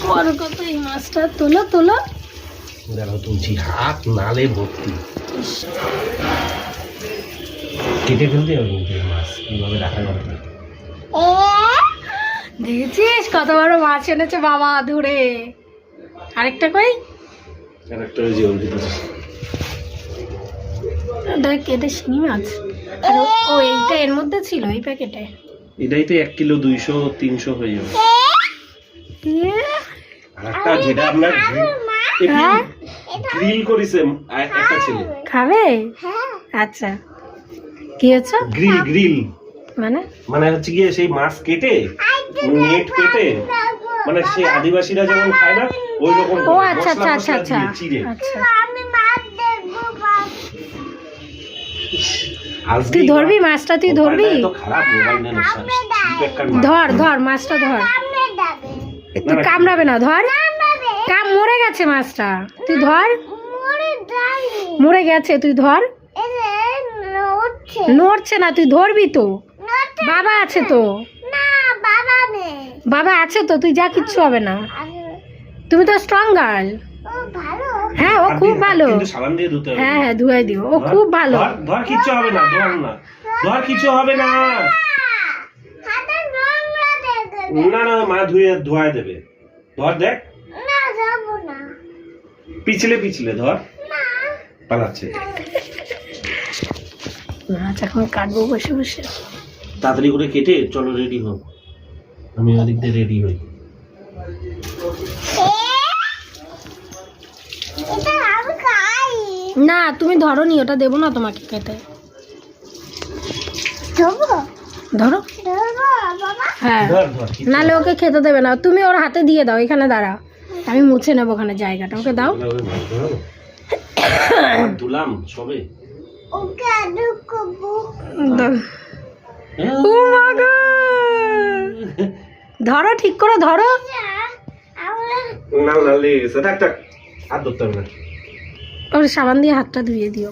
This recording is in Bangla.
বড় কত এই মাছটা, তোলো তোলো। দেখো তুলছি, হাত নালে ভর্তি। কেটে ফেলতে হবে কিন্তু এই মাছ, এইভাবে রাখা যাবে না। দেখেছিস কত বড় মাছ এনেছে বাবা ধরে। আরেকটা কই? আরেকটা ওই যে ওর ভিতরে। দেখ এটা শিঙি মাছ। আর ও এইটা এর মধ্যে ছিল এই প্যাকেটে। এটাই তো 1 কিলো 200-300 হয়ে যাবে। আর একটা যেটা আপনার গ্রিল করেছে একটা ছেলে খাবে। আচ্ছা কি হচ্ছে? গ্রিল গ্রিল মানে মানে হচ্ছে গিয়ে সেই মাছ কেটে নেট কেটে, মানে সেই আদিবাসীরা যেমন খায় না ওই রকম। ও আচ্ছা আচ্ছা আচ্ছা আচ্ছা আচ্ছা। তুই ধরবি মাছটা, তুই ধরবি? ধর ধর মাছটা ধর, তুই কামড়াবে না, ধর। মরে গেছে মাছটা, তুই ধর। মরে গেছে, তুই ধর। নড়ছে না, তুই ধরবি তো। বাবা আছে তো, বাবা আছে তো, তুই যা, কিচ্ছু হবে না। তুমি তো স্ট্রং গার্ল। হ্যাঁ ও খুব ভালো। হ্যাঁ হ্যাঁ ধুয়াই দিও, ও খুব ভালো। ধর কিচ্ছু হবে না, ধর না, ধর কিছু হবে না। না না মা ধুয়ে দেবে। ধর দেখ, পিছলে পিছলে ধর। পালাচ্ছে। মাছ এখন কাটবো বসে বসে। তাড়াতাড়ি করে কেটে চলো রেডি হও, আমি ওদিক দিয়ে রেডি হই। না তুমি ধরো নি, ওটা দেবো না তোমাকে খেতে। ধরো। হ্যাঁ নাহলে ওকে খেতে দেবে না। তুমি ওর হাতে দিয়ে দাও, এখানে দাঁড়া, আমি মুছে নেবো ওখানে জায়গাটা, ওকে দাও। দুলাম সবে। ধরো ঠিক করে ধরো। না না লে সেটা একটা হাত ধরতে হবে না। ওর সাবান দিয়ে হাতটা ধুয়ে দিও।